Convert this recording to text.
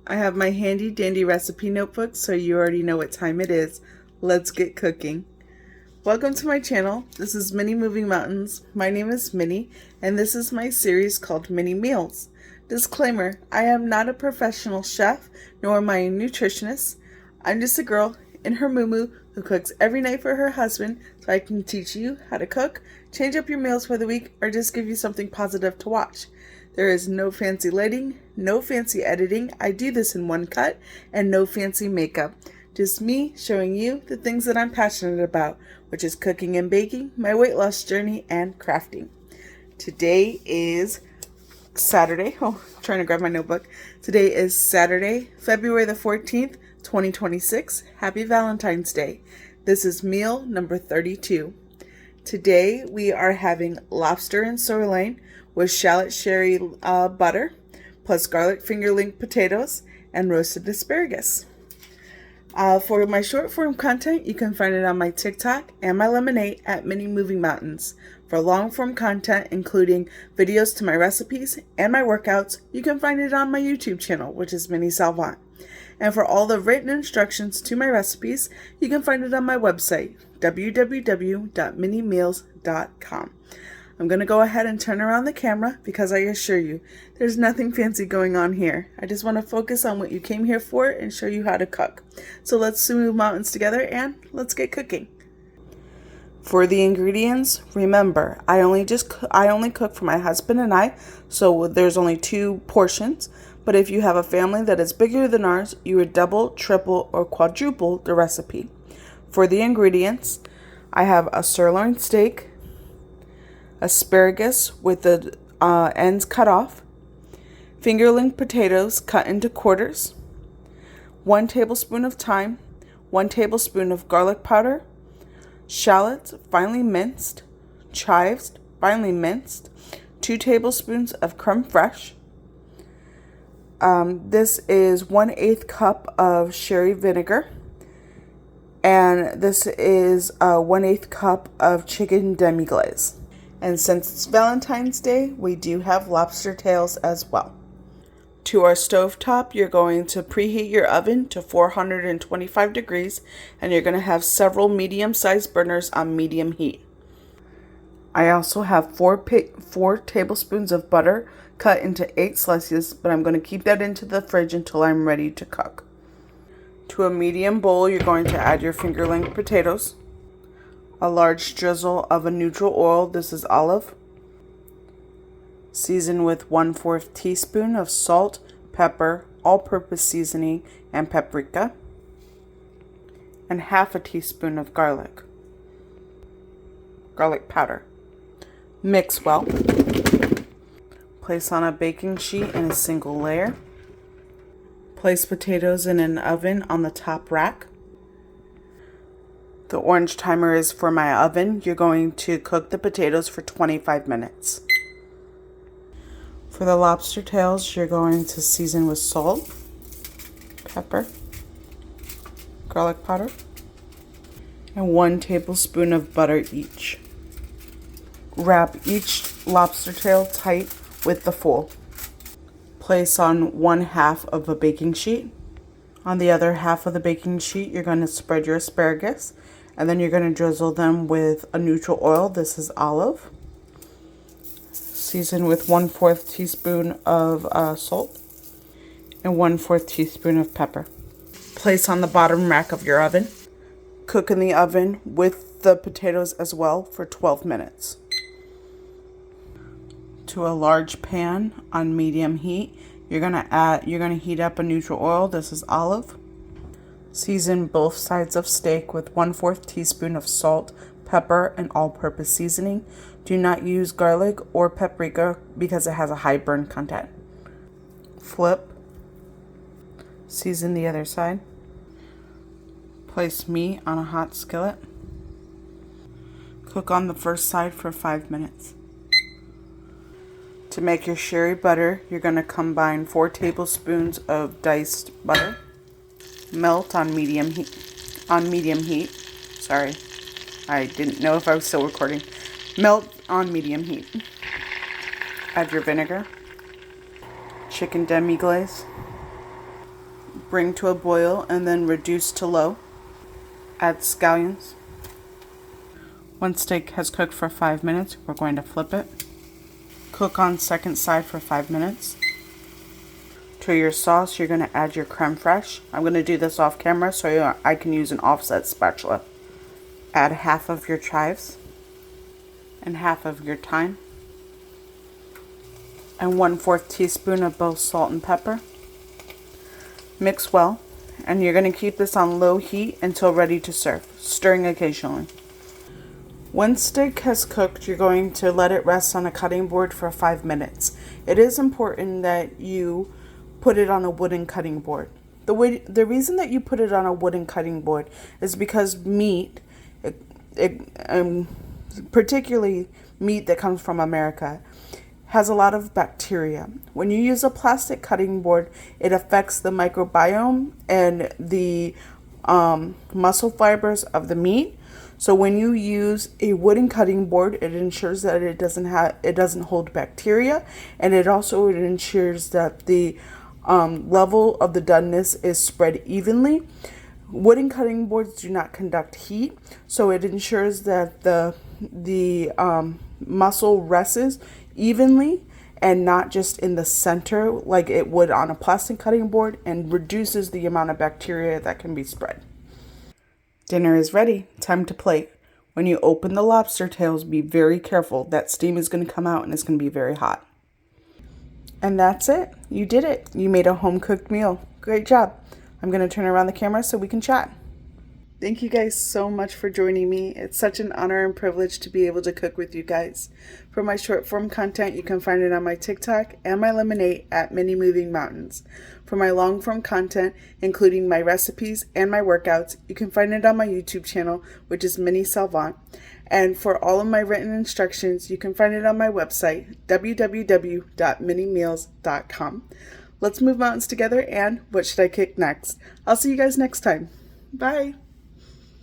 I have my handy dandy recipe notebook, so you already know what time it is. Let's get cooking. Welcome to my channel. This is Minnie Moving Mountains. My name is Minnie, and this is my series called Minnie Meals. Disclaimer, I am not a professional chef, nor am I a nutritionist. I'm just a girl in her muumuu who cooks every night for her husband, so I can teach you how to cook, change up your meals for the week, or just give you something positive to watch. There is no fancy lighting, no fancy editing. I do this in one cut, and no fancy makeup. Just me showing you the things that I'm passionate about, which is cooking and baking, my weight loss journey, and crafting. Today is Saturday. Oh, I'm trying to grab my notebook. Today is Saturday, February the 14th, 2026. Happy Valentine's Day. This is meal number 32. Today we are having lobster and sirloin with shallot sherry butter, plus garlic fingerling potatoes and roasted asparagus. For my short form content, you can find it on my TikTok and my Lemonade at Minnie Moving Mountains. For long form content, including videos to my recipes and my workouts, you can find it on my YouTube channel, which is Minnie Salvant. And for all the written instructions to my recipes, you can find it on my website, www.minniemeals.com. I'm going to go ahead and turn around the camera because I assure you, there's nothing fancy going on here. I just want to focus on what you came here for and show you how to cook. So let's move mountains together and let's get cooking. For the ingredients, remember, I only cook for my husband and I, so there's only 2 portions. But if you have a family that is bigger than ours, you would double, triple, or quadruple the recipe. For the ingredients, I have a sirloin steak, asparagus with the ends cut off, fingerling potatoes cut into quarters, 1 tablespoon of thyme, 1 tablespoon of garlic powder, shallots finely minced, chives finely minced, 2 tablespoons of creme fraiche. This is 1/8 cup of sherry vinegar, and this is 1/8 cup of chicken demi-glace. And since it's Valentine's Day, we do have lobster tails as well. To our stovetop, you're going to preheat your oven to 425 degrees, and you're going to have several medium-sized burners on medium heat. I also have 4 tablespoons of butter cut into 8 slices, but I'm going to keep that into the fridge until I'm ready to cook. To a medium bowl, you're going to add your fingerling potatoes, a large drizzle of a neutral oil, this is olive, season with 1/4 teaspoon of salt, pepper, all-purpose seasoning, and paprika, and 1/2 teaspoon of garlic powder. Mix well. Place on a baking sheet in a single layer. Place potatoes in an oven on the top rack. The orange timer is for my oven. You're going to cook the potatoes for 25 minutes. For the lobster tails, you're going to season with salt, pepper, garlic powder, and 1 tablespoon of butter each. Wrap each lobster tail tight with the foil. Place on 1/2 of a baking sheet. On the other half of the baking sheet, you're going to spread your asparagus, and then you're going to drizzle them with a neutral oil. This is olive. Season with 1/4 teaspoon of salt and 1/4 teaspoon of pepper. Place on the bottom rack of your oven. Cook in the oven with the potatoes as well for 12 minutes. To a large pan on medium heat, you're gonna heat up a neutral oil. This is olive. Season both sides of steak with 1/4 teaspoon of salt, pepper, and all-purpose seasoning. Do not use garlic or paprika because it has a high burn content. Flip. Season the other side. Place meat on a hot skillet. Cook on the first side for 5 minutes. To make your sherry butter, you're going to combine 4 tablespoons of diced butter. Melt on medium heat. Sorry, I didn't know if I was still recording. Melt on medium heat. Add your vinegar, chicken demi-glace, bring to a boil, and then reduce to low. Add scallions. Once steak has cooked for 5 minutes, we're going to flip it. Cook on second side for 5 minutes. To your sauce, you're going to add your creme fraiche. I'm going to do this off camera so I can use an offset spatula. Add half of your chives and half of your thyme and 1/4 teaspoon of both salt and pepper. Mix well, and you're going to keep this on low heat until ready to serve, stirring occasionally. Once steak has cooked, you're going to let it rest on a cutting board for 5 minutes. It is important that you put it on a wooden cutting board. The reason that you put it on a wooden cutting board is because meat, particularly meat that comes from America, has a lot of bacteria. When you use a plastic cutting board, it affects the microbiome and the muscle fibers of the meat. So when you use a wooden cutting board, it ensures that it doesn't hold bacteria, and it also ensures that the level of the doneness is spread evenly. Wooden cutting boards do not conduct heat, so it ensures that the muscle rests evenly and not just in the center like it would on a plastic cutting board, and reduces the amount of bacteria that can be spread. Dinner is ready. Time to plate. When you open the lobster tails, be very careful. That steam is going to come out and it's going to be very hot. And that's it. You did it. You made a home-cooked meal. Great job. I'm going to turn around the camera so we can chat. Thank you guys so much for joining me. It's such an honor and privilege to be able to cook with you guys. For my short form content, you can find it on my TikTok and my Lemonade at Minnie Moving Mountains. For my long form content, including my recipes and my workouts, you can find it on my YouTube channel, which is Minnie Salvant. And for all of my written instructions, you can find it on my website, www.minniemeals.com. Let's move mountains together, and what should I cook next? I'll see you guys next time. Bye.